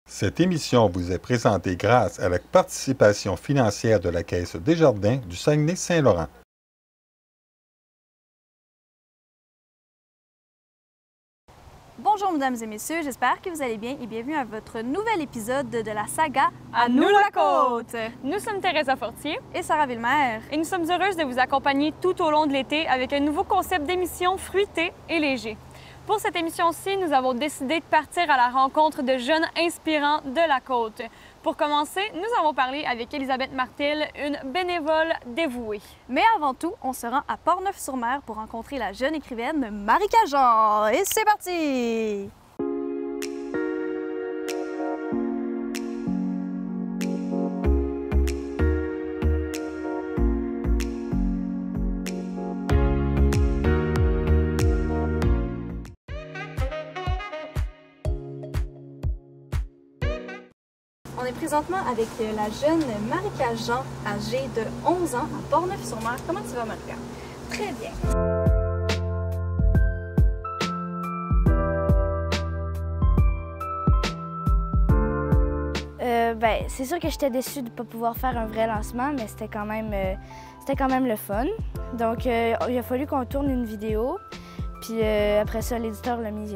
Cette émission vous est présentée grâce à la participation financière de la Caisse Desjardins du Saguenay-Saint-Laurent. Bonjour mesdames et messieurs, j'espère que vous allez bien et bienvenue à votre nouvel épisode de la saga À nous la côte! Nous sommes Teresa Fortier et Sarah Villemer. et nous sommes heureuses de vous accompagner tout au long de l'été avec un nouveau concept d'émission fruité et léger. Pour cette émission-ci, nous avons décidé de partir à la rencontre de jeunes inspirants de la côte. Pour commencer, nous avons parlé avec Elisabeth Martel, une bénévole dévouée. Mais avant tout, on se rend à Portneuf-sur-Mer pour rencontrer la jeune écrivaine Marika Jean. Et c'est parti! On est présentement avec la jeune Marika Jean, âgée de 11 ans, à Portneuf-sur-Mer. Comment tu vas, Marika? Très bien. C'est sûr que j'étais déçue de ne pas pouvoir faire un vrai lancement, mais c'était quand même le fun. Donc, il a fallu qu'on tourne une vidéo, puis après ça, l'éditeur l'a mis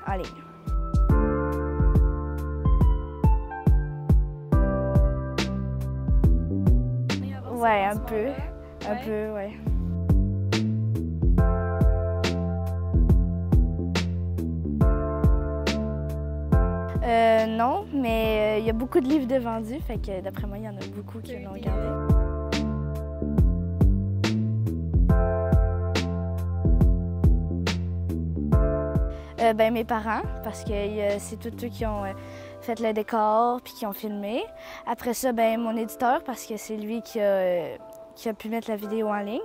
en ligne. Ouais, un peu, ouais. Non, mais il y a beaucoup de livres de vendus, fait que d'après moi, il y en a beaucoup qui l'ont regardé. Mes parents, parce que c'est tous eux qui ont fait le décor puis qui ont filmé. Après ça, mon éditeur, parce que c'est lui qui a pu mettre la vidéo en ligne.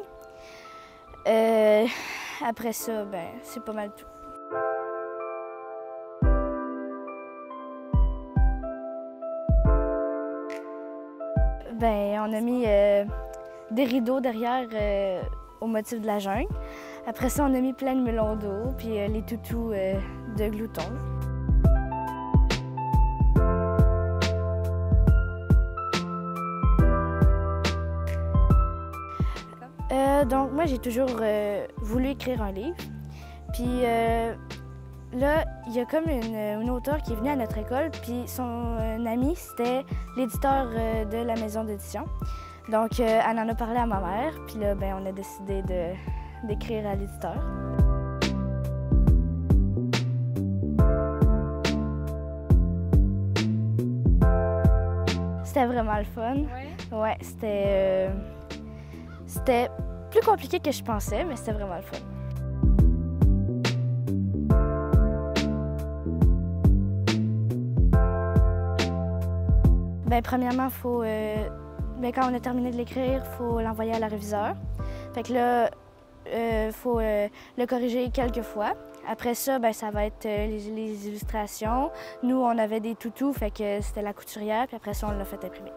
Après ça, c'est pas mal tout. On a mis des rideaux derrière au motif de la jungle. Après ça, on a mis plein de melons d'eau, puis les toutous de glouton. Donc moi, j'ai toujours voulu écrire un livre. Puis là, il y a comme une auteure qui est venue à notre école, puis son ami, c'était l'éditeur de la maison d'édition. Donc, elle en a parlé à ma mère, puis là, on a décidé d'écrire à l'éditeur. C'était vraiment le fun. Ouais, c'était plus compliqué que je pensais, mais c'était vraiment le fun. Premièrement, faut, quand on a terminé de l'écrire, il faut l'envoyer à la réviseur. Fait que là, faut le corriger quelques fois. Après ça, ça va être les illustrations. Nous, on avait des toutous, fait que c'était la couturière, puis après ça, on l'a fait imprimer.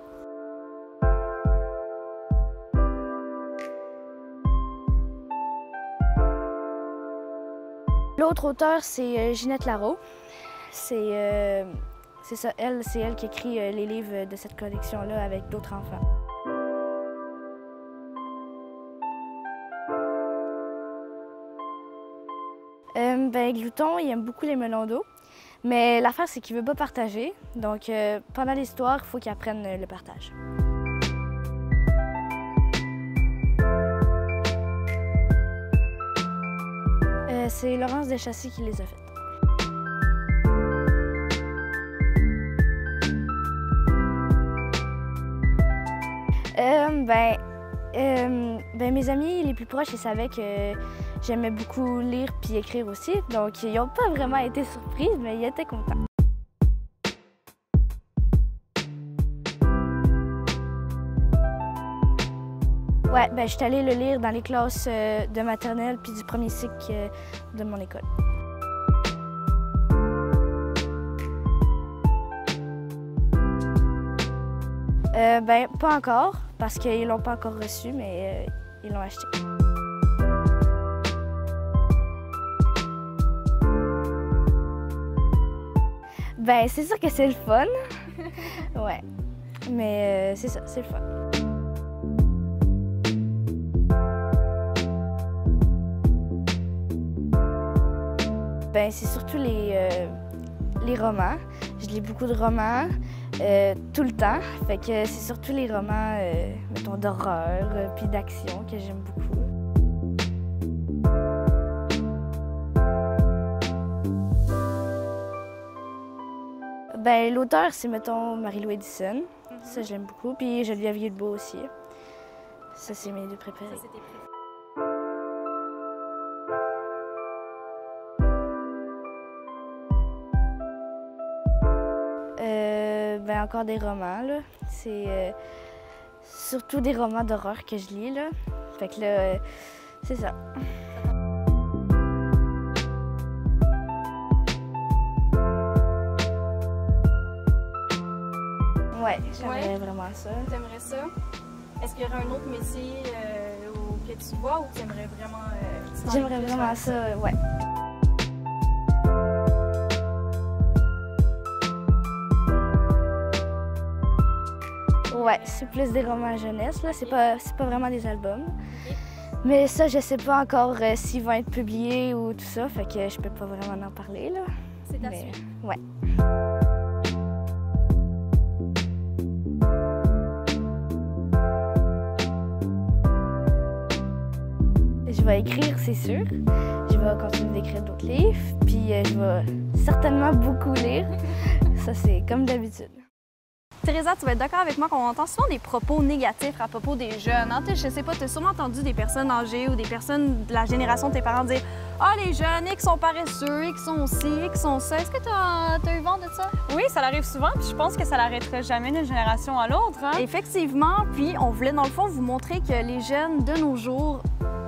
L'autre auteure, c'est Ginette Larault. C'est ça, c'est elle qui écrit les livres de cette collection-là avec d'autres enfants. Glouton, il aime beaucoup les melons d'eau, mais l'affaire, c'est qu'il ne veut pas partager. Donc, pendant l'histoire, il faut qu'il apprenne le partage. C'est Laurence Deschassy qui les a faites. Mes amis les plus proches, ils savaient que j'aimais beaucoup lire puis écrire aussi, donc ils n'ont pas vraiment été surprises, mais ils étaient contents. Ouais, je suis allée le lire dans les classes de maternelle puis du premier cycle de mon école. Pas encore, parce qu'ils l'ont pas encore reçu, mais ils l'ont acheté. Ben, c'est sûr que c'est le fun. Ouais. Mais c'est ça, c'est le fun. Ben, c'est surtout les romans. Je lis beaucoup de romans tout le temps. Fait que c'est surtout les romans, mettons, d'horreur puis d'action que j'aime beaucoup. Ben, l'auteur, c'est, mettons, Marie-Lou Edison. Ça, je l'aime beaucoup. Puis Geneviève Guilbeault aussi. Ça, c'est mes deux préférés. Ça, c'était Ben, encore des romans, là. C'est surtout des romans d'horreur que je lis, là. Fait que là, c'est ça. Ouais, j'aimerais vraiment ça. T'aimerais ça? Est-ce qu'il y aurait un autre métier que tu vois ou tu aimerais vraiment... J'aimerais vraiment ça, ouais. Ouais, c'est plus des romans jeunesse, là. C'est pas vraiment des albums. Okay. Mais ça, je sais pas encore s'ils vont être publiés ou tout ça, fait que je peux pas vraiment en parler, là. C'est à suivre. Ouais. Je vais écrire, c'est sûr. Je vais continuer d'écrire d'autres livres, puis je vais certainement beaucoup lire. Ça, c'est comme d'habitude. Teresa, tu vas être d'accord avec moi qu'on entend souvent des propos négatifs à propos des jeunes. Hein? Je sais pas, tu as sûrement entendu des personnes âgées ou des personnes de la génération de tes parents dire « Ah, les jeunes, ils sont paresseux, ils sont ci, ils sont ça. » Est-ce que tu as eu vent de ça? Oui, ça arrive souvent, puis je pense que ça n'arrêtera jamais d'une génération à l'autre. Hein? Effectivement, puis on voulait dans le fond vous montrer que les jeunes de nos jours,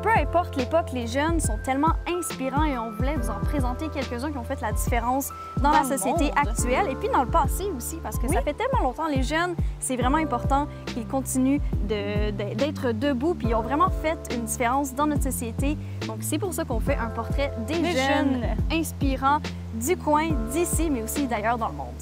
peu importe l'époque, les jeunes sont tellement inspirants et on voulait vous en présenter quelques-uns qui ont fait la différence dans la société actuelle et puis dans le passé aussi, parce que ça fait tellement longtemps. Les jeunes, c'est vraiment important qu'ils continuent d'être debout puis ils ont vraiment fait une différence dans notre société. Donc c'est pour ça qu'on fait un portrait des jeunes inspirants du coin, d'ici, mais aussi d'ailleurs dans le monde.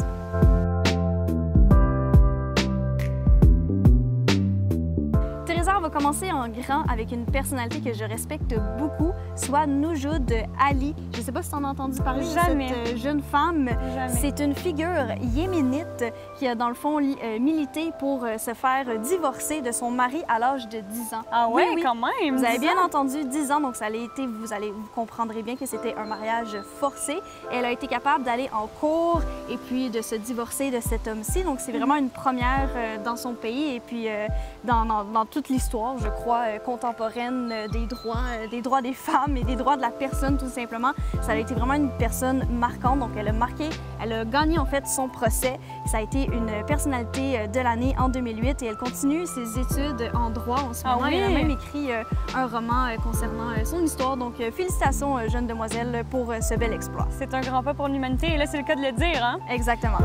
Teresa, on va commencer en grand avec une personnalité que je respecte beaucoup, soit Noujoud Ali. Je ne sais pas si tu en as entendu parler de cette jeune femme. C'est une figure yéménite qui a dans le fond milité pour se faire divorcer de son mari à l'âge de 10 ans. Ah ouais, oui, quand même! Vous avez bien entendu 10 ans, donc ça a été, vous comprendrez bien que c'était un mariage forcé. Elle a été capable d'aller en cours et puis de se divorcer de cet homme-ci. Donc c'est vraiment une première dans son pays et puis dans toute l'histoire, je crois, contemporaine des droits des femmes et des droits de la personne, tout simplement. Ça a été vraiment une personne marquante, donc elle a gagné en fait son procès. Ça a été une personnalité de l'année en 2008 et elle continue ses études en droit en ce moment. Elle a même écrit un roman concernant son histoire, donc félicitations, jeune demoiselle, pour ce bel exploit. C'est un grand pas pour l'humanité et là, c'est le cas de le dire, hein? Exactement.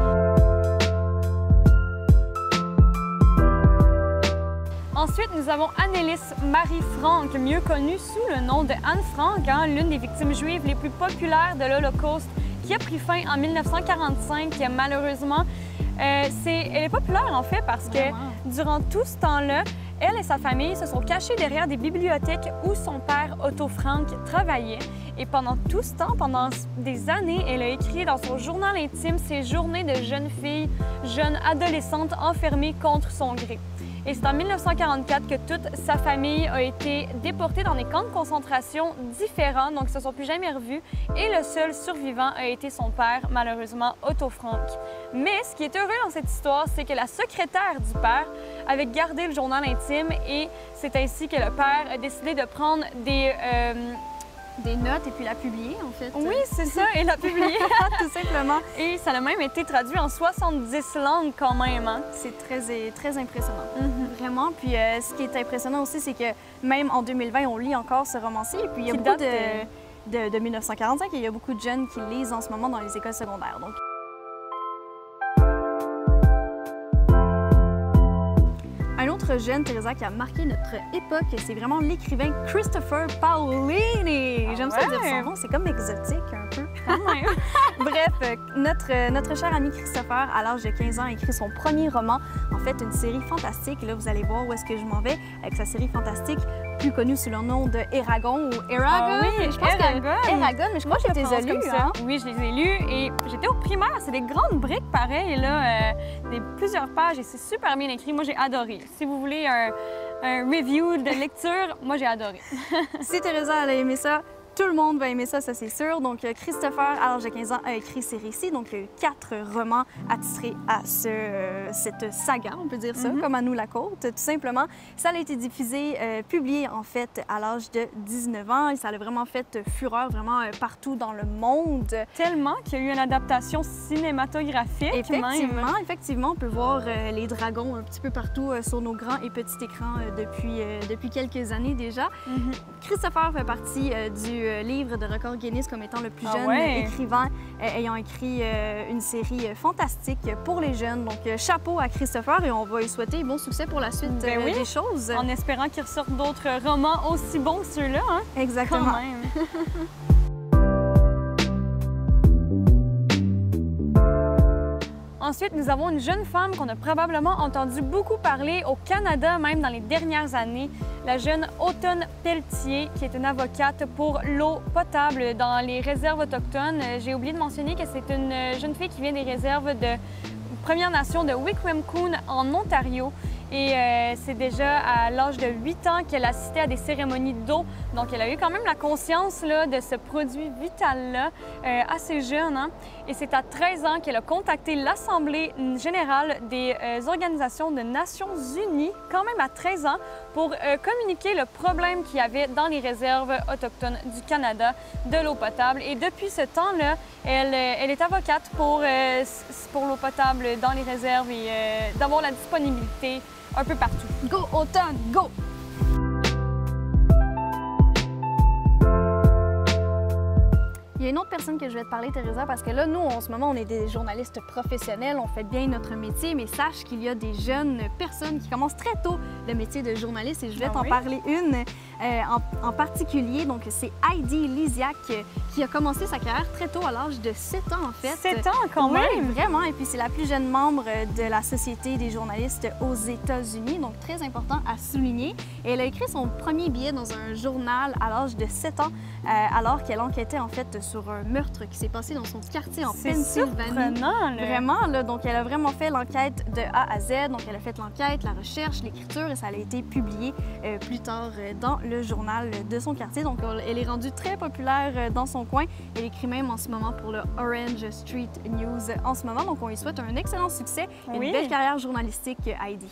Ensuite, nous avons Annelies Marie Frank, mieux connue sous le nom de Anne Frank, hein, l'une des victimes juives les plus populaires de l'Holocauste, qui a pris fin en 1945, malheureusement. Elle est populaire, en fait, parce que durant tout ce temps-là, elle et sa famille se sont cachés derrière des bibliothèques où son père, Otto Frank, travaillait. Et pendant tout ce temps, pendant des années, elle a écrit dans son journal intime ses journées de jeune fille, jeune adolescente enfermée contre son gré. Et c'est en 1944 que toute sa famille a été déportée dans des camps de concentration différents, donc ils ne se sont plus jamais revus. Et le seul survivant a été son père, malheureusement, Otto Frank. Mais ce qui est heureux dans cette histoire, c'est que la secrétaire du père avait gardé le journal intime et c'est ainsi que le père a décidé de prendre des notes et puis la publier, en fait. Oui, c'est ça, et la publier, tout simplement. Et ça a même été traduit en 70 langues quand même. Hein? C'est très impressionnant, vraiment. Puis ce qui est impressionnant aussi, c'est que même en 2020, on lit encore ce roman-ci. Et puis il y a beaucoup de 1945 et il y a beaucoup de jeunes qui lisent en ce moment dans les écoles secondaires. Donc. Un autre jeune, Teresa, qui a marqué notre époque, c'est vraiment l'écrivain Christopher Paolini. J'aime ça dire son nom, c'est comme exotique un peu. Bref, Bref, notre cher ami Christopher, à l'âge de 15 ans, a écrit son premier roman, en fait une série fantastique. Là, vous allez voir où est-ce que je m'en vais avec sa série fantastique, plus connue sous le nom de Eragon ou Eragon. Ah oui, je pense Eragon, mais je crois que je les ai lus. Hein? Oui, je les ai lus et j'étais au primaire. C'est des grandes briques pareilles, là, plusieurs pages et c'est super bien écrit. Moi, j'ai adoré. Si vous voulez un review de lecture, moi, j'ai adoré. Si Teresa elle a aimé ça, tout le monde va aimer ça, ça c'est sûr. Donc, Christopher, à l'âge de 15 ans, a écrit ces récits. Donc, il y a eu 4 romans attitrés à cette saga, on peut dire ça, comme à nous la côte, tout simplement. Ça a été diffusé, publié en fait à l'âge de 19 ans. Et ça a vraiment fait fureur vraiment partout dans le monde. Tellement qu'il y a eu une adaptation cinématographique. Effectivement, on peut voir les dragons un petit peu partout sur nos grands et petits écrans depuis quelques années déjà. Christopher fait partie du livre de record Guinness comme étant le plus jeune écrivain ayant écrit une série fantastique pour les jeunes. Donc, chapeau à Christopher et on va lui souhaiter bon succès pour la suite des choses. En espérant qu'il ressorte d'autres romans aussi bons que ceux-là. Hein? Exactement. Quand même. Ensuite, nous avons une jeune femme qu'on a probablement entendu beaucoup parler au Canada, même dans les dernières années, la jeune Automne Pelletier, qui est une avocate pour l'eau potable dans les réserves autochtones. J'ai oublié de mentionner que c'est une jeune fille qui vient des réserves de Première Nation de Wickwamcoon en Ontario. Et c'est déjà à l'âge de 8 ans qu'elle assistait à des cérémonies d'eau. Donc, elle a eu quand même la conscience là, de ce produit vital-là, assez jeune. Hein? Et c'est à 13 ans qu'elle a contacté l'Assemblée générale des organisations de Nations Unies, quand même à 13 ans, pour communiquer le problème qu'il y avait dans les réserves autochtones du Canada de l'eau potable. Et depuis ce temps-là, elle est avocate pour l'eau potable dans les réserves et d'avoir la disponibilité un peu partout. Go, Automne, go! Il y a une autre personne que je vais te parler, Teresa, parce que là, nous, en ce moment, on est des journalistes professionnels, on fait bien notre métier, mais sache qu'il y a des jeunes personnes qui commencent très tôt le métier de journaliste et je vais t'en parler une en particulier. Donc, c'est Heidi Lysiak qui a commencé sa carrière très tôt, à l'âge de 7 ans, en fait. 7 ans, quand même? Oui, vraiment. Et puis, c'est la plus jeune membre de la Société des journalistes aux États-Unis, donc très important à souligner. Et elle a écrit son premier billet dans un journal à l'âge de 7 ans, alors qu'elle enquêtait, en fait, sur un meurtre qui s'est passé dans son quartier en Pennsylvanie. C'est surprenant, là! Vraiment, là. Donc, elle a vraiment fait l'enquête de A à Z. Donc, elle a fait l'enquête, la recherche, l'écriture, et ça a été publié plus tard dans le journal de son quartier. Donc, elle est rendue très populaire dans son coin. Elle écrit même en ce moment pour le Orange Street News en ce moment. Donc, on lui souhaite un excellent succès et une belle carrière journalistique, Heidi.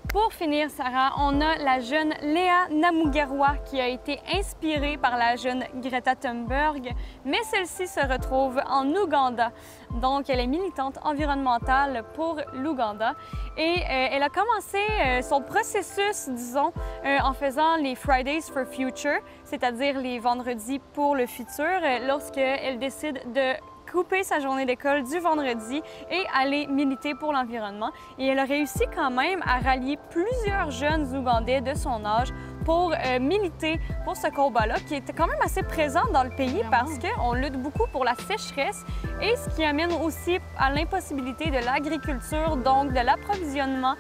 Pour finir, Sarah, on a la jeune Léa Namugerwa qui a été inspirée par la jeune Greta Thunberg, mais celle-ci se retrouve en Ouganda. Donc, elle est militante environnementale pour l'Ouganda et elle a commencé son processus, disons, en faisant les Fridays for Future, c'est-à-dire les vendredis pour le futur, lorsqu'elle décide de couper sa journée d'école du vendredi et aller militer pour l'environnement. Et elle a réussi quand même à rallier plusieurs jeunes Ougandais de son âge pour militer pour ce combat-là, qui était quand même assez présent dans le pays parce qu'on lutte beaucoup pour la sécheresse et ce qui amène aussi à l'impossibilité de l'agriculture, donc de l'approvisionnement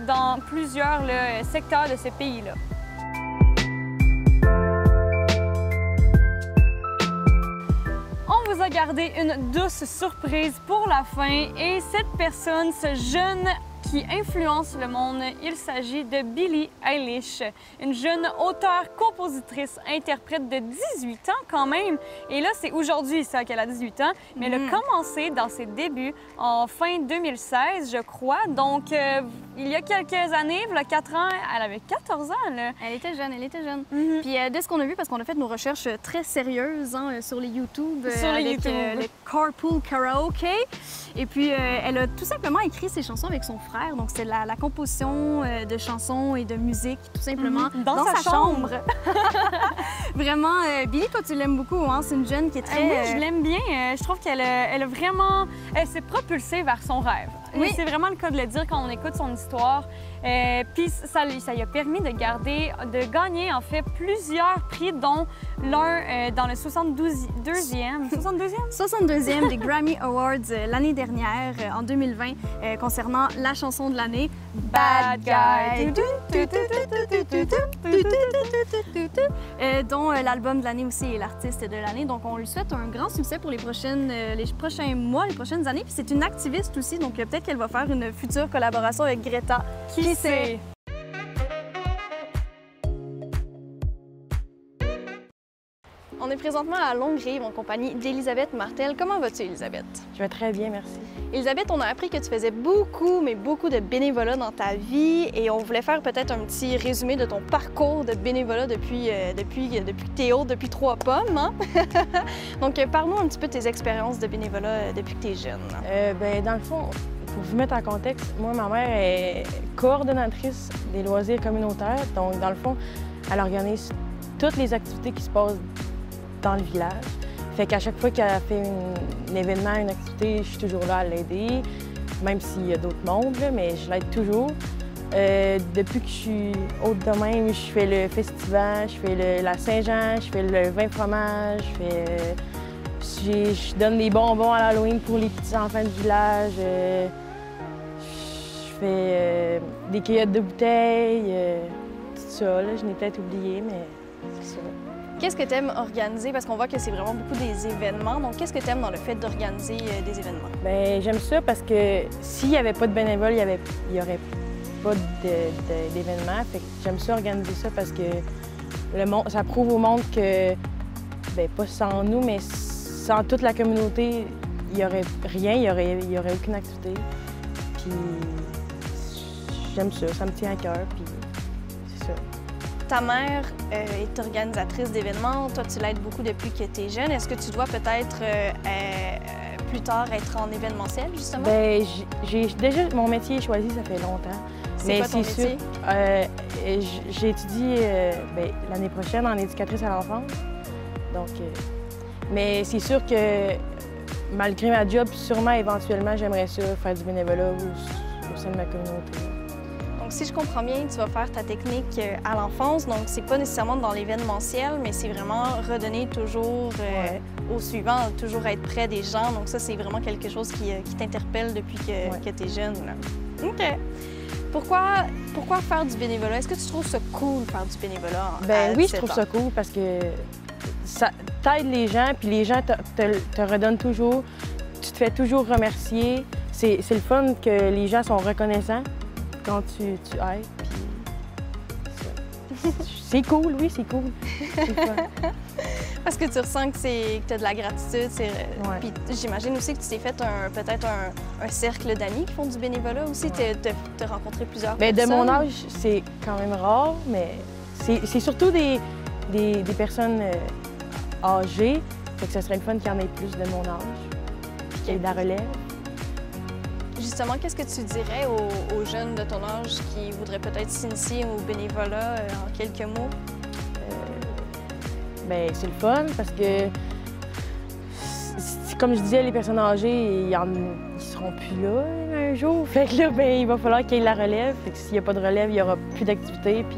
dans plusieurs secteurs de ce pays-là. On vous a gardé une douce surprise pour la fin et cette personne, ce jeune qui influence le monde, il s'agit de Billie Eilish, une jeune auteure, compositrice, interprète de 18 ans quand même. Et là, c'est aujourd'hui ça qu'elle a 18 ans, mais elle a commencé dans ses débuts en fin 2016, je crois. Donc, il y a quelques années, il y a 4 ans, elle avait 14 ans. Là. Elle était jeune, elle était jeune. Puis dès ce qu'on a vu, parce qu'on a fait nos recherches très sérieuses hein, sur les YouTube, le Carpool Karaoke. Et puis, elle a tout simplement écrit ses chansons avec son frère. Donc, c'est la composition de chansons et de musique, tout simplement, dans sa chambre. Vraiment, Billie, toi, tu l'aimes beaucoup, hein? C'est une jeune qui est très... Moi, je l'aime bien. Je trouve qu'elle a vraiment... Elle s'est propulsée vers son rêve. Oui. C'est vraiment le cas de le dire quand on écoute son histoire. Puis ça lui a permis de gagner en fait plusieurs prix, dont l'un dans le 62e des Grammy Awards l'année dernière, en 2020, concernant la chanson de l'année, Bad Guy, dont l'album de l'année aussi est l'artiste de l'année. Donc, on lui souhaite un grand succès pour les prochains mois, les prochaines années. Puis c'est une activiste aussi, donc peut-être qu'elle va faire une future collaboration avec Greta. Qui sait? On est présentement à Longue-Rive en compagnie d'Élisabeth Martel. Comment vas-tu, Élisabeth? Je vais très bien, merci. Élisabeth, on a appris que tu faisais beaucoup de bénévolat dans ta vie et on voulait faire peut-être un petit résumé de ton parcours de bénévolat depuis que t'es haute, depuis 3 pommes. Hein? Donc, parle-nous un petit peu de tes expériences de bénévolat depuis que t'es jeune. Dans le fond, pour vous mettre en contexte, moi, ma mère est coordonnatrice des loisirs communautaires. Donc, dans le fond, elle organise toutes les activités qui se passent dans le village. Fait qu'à chaque fois qu'elle fait un événement, une activité, je suis toujours là à l'aider, même s'il y a d'autres mondes, là, mais je l'aide toujours. Depuis que je suis haute de même, je fais le festival, je fais la Saint-Jean, je fais le vin fromage, je donne des bonbons à l'Halloween pour les petits enfants du village. Je fais des cueillettes de bouteilles, tout ça. Là, je n'ai peut-être oublié, mais c'est ça. Qu'est-ce que tu aimes organiser? Parce qu'on voit que c'est vraiment beaucoup des événements. Donc, qu'est-ce que tu aimes dans le fait d'organiser des événements? Bien, j'aime ça parce que s'il n'y avait pas de bénévoles, il n'y aurait pas d'événements. Fait que j'aime ça organiser ça parce que ça prouve au monde que, bien, pas sans nous, mais sans toute la communauté, il n'y aurait rien, il n'y aurait aucune activité. Puis j'aime ça, ça me tient à cœur, puis c'est ça. Ta mère est organisatrice d'événements. Toi, tu l'aides beaucoup depuis que tu es jeune. Est-ce que tu dois peut-être plus tard être en événementiel, justement? Bien, déjà, mon métier est choisi, ça fait longtemps. C'est quoi ton métier? J'étudie l'année prochaine en éducatrice à l'enfance. Donc, mais c'est sûr que malgré ma job, sûrement, éventuellement, j'aimerais ça faire du bénévolat au sein de ma communauté. Donc, si je comprends bien, tu vas faire ta technique à l'enfance. Donc, c'est pas nécessairement dans l'événementiel, mais c'est vraiment redonner toujours au suivant, toujours être près des gens. Donc, ça, c'est vraiment quelque chose qui t'interpelle depuis que tu es jeune. Là. OK. Pourquoi faire du bénévolat? Est-ce que tu trouves ça cool, faire du bénévolat? Oui, je trouve ça cool parce que ça t'aide les gens, puis les gens te redonnent toujours. Tu te fais toujours remercier. C'est le fun que les gens sont reconnaissants quand tu aides, puis c'est cool, oui, c'est cool. C'est fun. Parce que tu ressens que tu as de la gratitude. Puis j'imagine aussi que tu t'es fait peut-être un cercle d'amis qui font du bénévolat aussi. Tu as rencontré plusieurs personnes. De mon âge, c'est quand même rare, mais c'est surtout des personnes âgées. Fait que ce serait le fun qu'il y en ait plus de mon âge, puis qu'il y ait de la relève. Justement, qu'est-ce que tu dirais aux jeunes de ton âge qui voudraient peut-être s'initier au bénévolat en quelques mots? C'est le fun parce que, comme je disais, les personnes âgées, ils seront plus là un jour. Fait que là, il va falloir qu'il y ait de la relève. Fait que s'il n'y a pas de relève, il n'y aura plus d'activité. Puis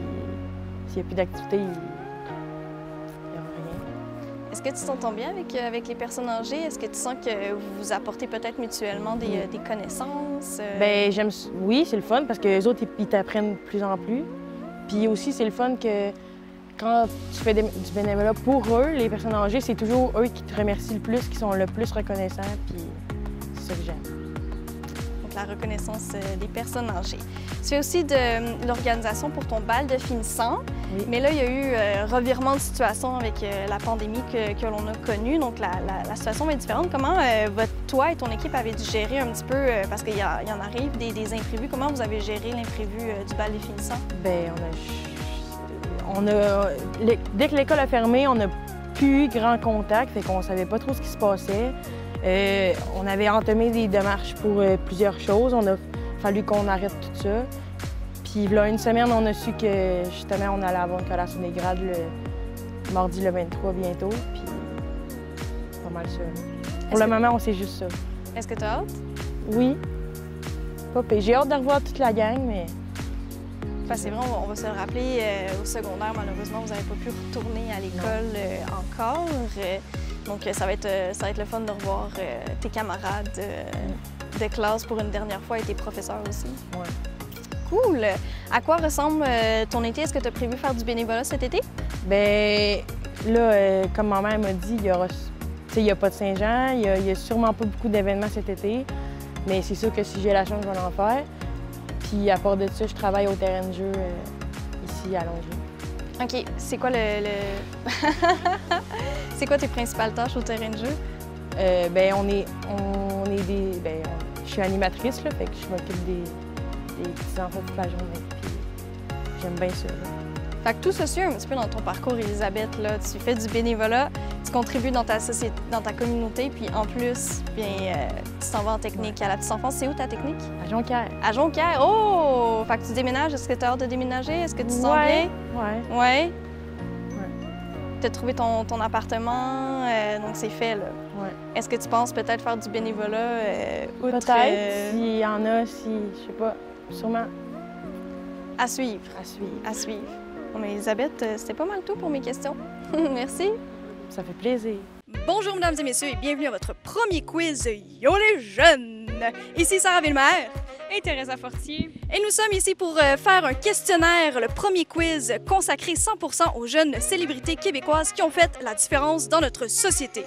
s'il n'y a plus d'activité, il n'y aura rien. Est-ce que tu t'entends bien avec les personnes âgées? Est-ce que tu sens que vous vous apportez peut-être mutuellement des connaissances? Oui, c'est le fun parce que les autres, ils t'apprennent de plus en plus. Puis aussi, c'est le fun que quand tu fais du bénévolat pour eux, les personnes âgées, c'est toujours eux qui te remercient le plus, qui sont le plus reconnaissants, puis c'est ça que j'aime. Donc, la reconnaissance des personnes âgées. Tu fais aussi de l'organisation pour ton bal de finissant, oui. Mais là, il y a eu revirement de situation avec la pandémie que l'on a connue, donc la situation est différente. Comment toi et ton équipe avez dû gérer un petit peu, parce qu'il y en arrive des imprévus, comment vous avez géré l'imprévu du bal de finissant? Dès que l'école a fermé, on n'a plus eu grand contact, fait qu'on ne savait pas trop ce qui se passait. On avait entamé des démarches pour plusieurs choses. On a fallu qu'on arrête tout ça. Puis là, une semaine, on a su que justement, on allait avoir une collation des grades le mardi le 23 bientôt. Puis c'est pas mal ça. Pour le moment, on sait juste ça. Est-ce que tu as hâte? Oui. Pas pire. J'ai hâte de revoir toute la gang, mais... C'est vrai, on va se le rappeler, au secondaire, malheureusement, vous n'avez pas pu retourner à l'école encore. Donc, ça va être le fun de revoir tes camarades de classe pour une dernière fois et tes professeurs aussi. Ouais. Cool! À quoi ressemble ton été? Est-ce que tu as prévu faire du bénévolat cet été? Bien, là, comme ma mère m'a dit, il n'y a pas de Saint-Jean, il y a sûrement pas beaucoup d'événements cet été, mais c'est sûr que si j'ai la chance, je vais en faire. Puis à part de ça, je travaille au terrain de jeu ici à Longueuil. OK. C'est quoi c'est quoi tes principales tâches au terrain de jeu? Bien, je suis animatrice, là, fait que je m'occupe des petits enfants toute la journée. Puis j'aime bien ça. Là. Fait que tout se suit un petit peu dans ton parcours, Elisabeth. Là. Tu fais du bénévolat, tu contribues dans ta société, dans ta communauté, puis en plus, bien, tu t'en vas en technique à la petite enfance. C'est où ta technique? À Jonquière. À Jonquière? Oh! Fait que tu déménages. Est-ce que tu as hâte de déménager? Est-ce que tu te sens bien? Ouais. Ouais? Tu as trouvé ton appartement, donc c'est fait, là. Ouais. Est-ce que tu penses peut-être faire du bénévolat outre... Peut-être, s'il y en a, je sais pas, sûrement. À suivre. À suivre. À suivre. Bon, mais Elisabeth, c'était pas mal tout pour mes questions. Merci. Ça fait plaisir. Bonjour, mesdames et messieurs, et bienvenue à votre premier quiz Yo les jeunes! Ici Sarah Villemer. Et Teresa Fortier. Et nous sommes ici pour faire un questionnaire, le premier quiz consacré 100% aux jeunes célébrités québécoises qui ont fait la différence dans notre société.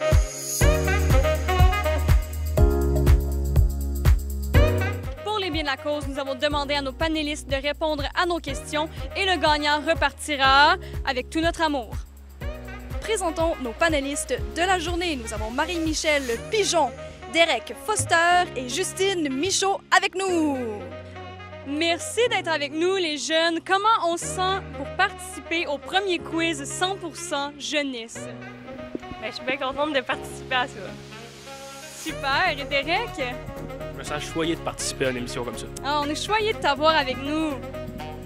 Pour les biens de la cause, nous avons demandé à nos panélistes de répondre à nos questions et le gagnant repartira avec tout notre amour. Présentons nos panélistes de la journée. Nous avons Marie-Michel Pigeon, Derek Foster et Justine Michaud avec nous. Merci d'être avec nous, les jeunes. Comment on se sent pour participer au premier quiz 100% jeunesse? Bien, je suis bien contente de participer à ça. Super. Et Derek? Je me sens choyé de participer à une émission comme ça. Ah, on est choyés de t'avoir avec nous.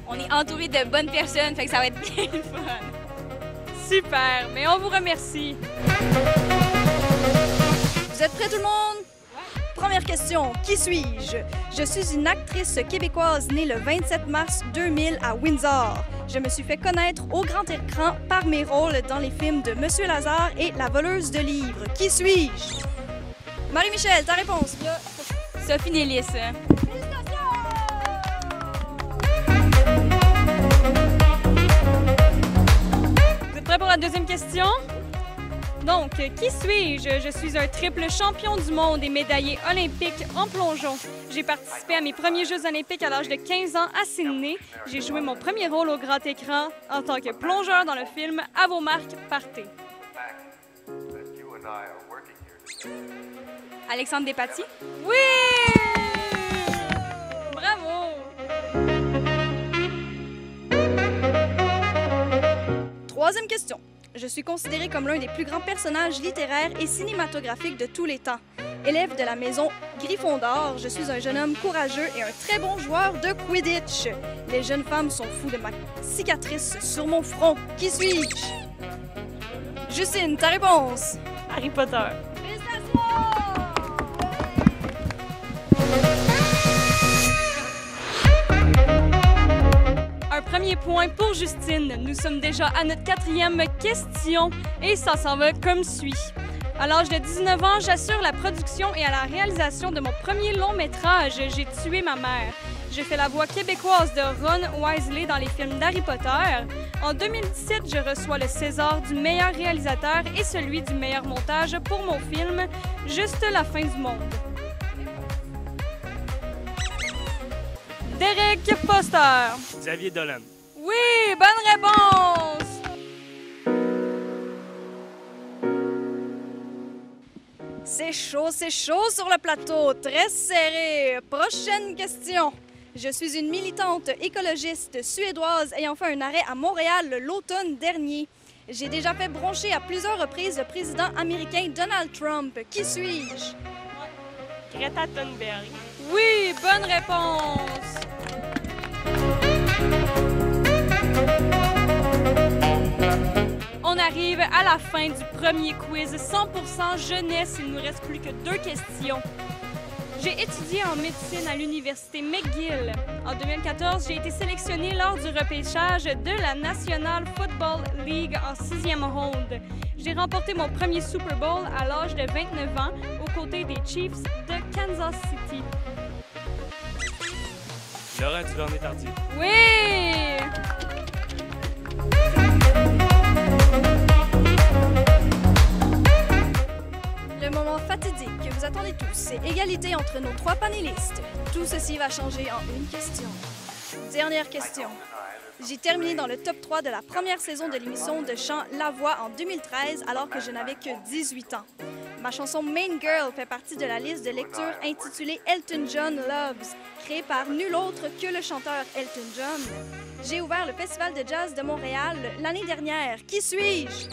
On est entouré de bonnes personnes, fait que ça va être bien le fun. Super. Mais on vous remercie. Vous êtes prêts tout le monde? Ouais. Première question. Qui suis-je? Je suis une actrice québécoise née le 27 mars 2000 à Windsor. Je me suis fait connaître au grand écran par mes rôles dans les films de Monsieur Lazare et La voleuse de livres. Qui suis-je? Marie-Michel, ta réponse? Sophie Nélis. Vous êtes prêts pour la deuxième question? Donc, qui suis-je? Je suis un triple champion du monde et médaillé olympique en plongeon. J'ai participé à mes premiers Jeux olympiques à l'âge de 15 ans à Sydney. J'ai joué mon premier rôle au grand écran en tant que plongeur dans le film À vos marques, partez. Alexandre Despatie? Oui! Bravo! Troisième question. Je suis considérée comme l'un des plus grands personnages littéraires et cinématographiques de tous les temps. Élève de la maison Gryffondor, je suis un jeune homme courageux et un très bon joueur de Quidditch. Les jeunes femmes sont fous de ma cicatrice sur mon front. Qui suis-je? Justine, ta réponse? Harry Potter. Un premier point pour Justine. Nous sommes déjà à notre quatrième question et ça s'en va comme suit. À l'âge de 19 ans, j'assure la production et à la réalisation de mon premier long métrage, J'ai tué ma mère. J'ai fait la voix québécoise de Ron Weasley dans les films d'Harry Potter. En 2017, je reçois le César du meilleur réalisateur et celui du meilleur montage pour mon film Juste la fin du monde. Derek Foster. Xavier Dolan. Oui, bonne réponse! C'est chaud sur le plateau, très serré. Prochaine question. Je suis une militante écologiste suédoise ayant fait un arrêt à Montréal l'automne dernier. J'ai déjà fait broncher à plusieurs reprises le président américain Donald Trump. Qui suis-je? Greta Thunberg. Oui, bonne réponse! On arrive à la fin du premier quiz 100% jeunesse. Il nous reste plus que 2 questions. J'ai étudié en médecine à l'université McGill. En 2014, j'ai été sélectionnée lors du repêchage de la National Football League en 6e ronde. J'ai remporté mon premier Super Bowl à l'âge de 29 ans aux côtés des Chiefs de Kansas City. Laurent Duvernay-Tardy. Oui! Le moment fatidique que vous attendez tous, c'est égalité entre nos 3 panélistes. Tout ceci va changer en une question. Dernière question. J'ai terminé dans le top 3 de la première saison de l'émission de chant La Voix en 2013 alors que je n'avais que 18 ans. Ma chanson Main Girl fait partie de la liste de lecture intitulée Elton John Loves, créée par nul autre que le chanteur Elton John. J'ai ouvert le Festival de jazz de Montréal l'année dernière. Qui suis-je?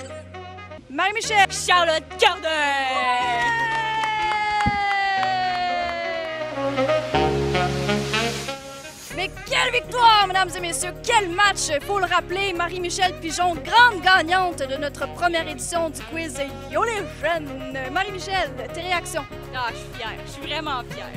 Marie-Michel! Charlotte Cardin! Mais quelle victoire, mesdames et messieurs! Quel match! Faut le rappeler, Marie-Michel Pigeon, grande gagnante de notre première édition du quiz Yo les jeunes! Marie-Michel, tes réactions? Ah, je suis fière. Je suis vraiment fière.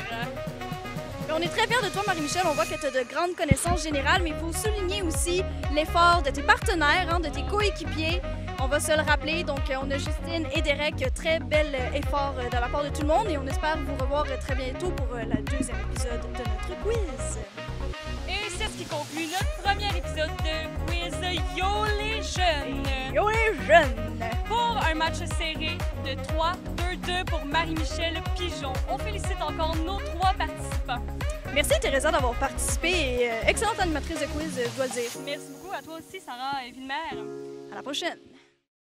On est très fiers de toi, Marie-Michel. On voit que tu as de grandes connaissances générales, mais il faut souligner aussi l'effort de tes partenaires, de tes coéquipiers. On va se le rappeler. Donc, on a Justine et Derek. Très bel effort de la part de tout le monde et on espère vous revoir très bientôt pour le deuxième épisode de notre quiz. Et c'est ce qui conclut notre premier épisode de quiz Yo les jeunes! Yo les jeunes! Pour un match serré de 3-2-2 pour Marie-Michel Pigeon. On félicite encore nos 3 participants. Merci Teresa d'avoir participé et excellente animatrice de quiz, je dois le dire. Merci beaucoup à toi aussi, Sarah Villemère. À la prochaine!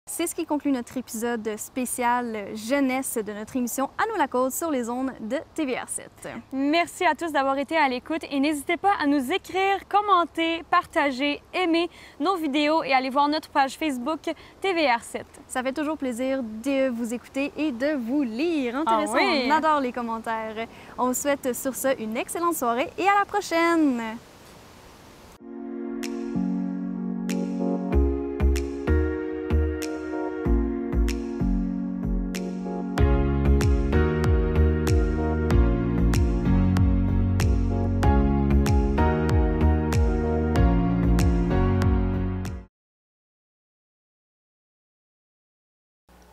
C'est ce qui conclut notre épisode spécial jeunesse de notre émission À nous la cause sur les ondes de TVR7. Merci à tous d'avoir été à l'écoute et n'hésitez pas à nous écrire, commenter, partager, aimer nos vidéos et aller voir notre page Facebook TVR7. Ça fait toujours plaisir de vous écouter et de vous lire. Intéressant, Ah oui. on adore les commentaires. On vous souhaite sur ce une excellente soirée et à la prochaine!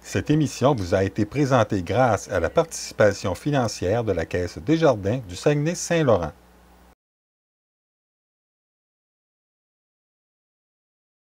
Cette émission vous a été présentée grâce à la participation financière de la Caisse Desjardins du Saguenay-Saint-Laurent.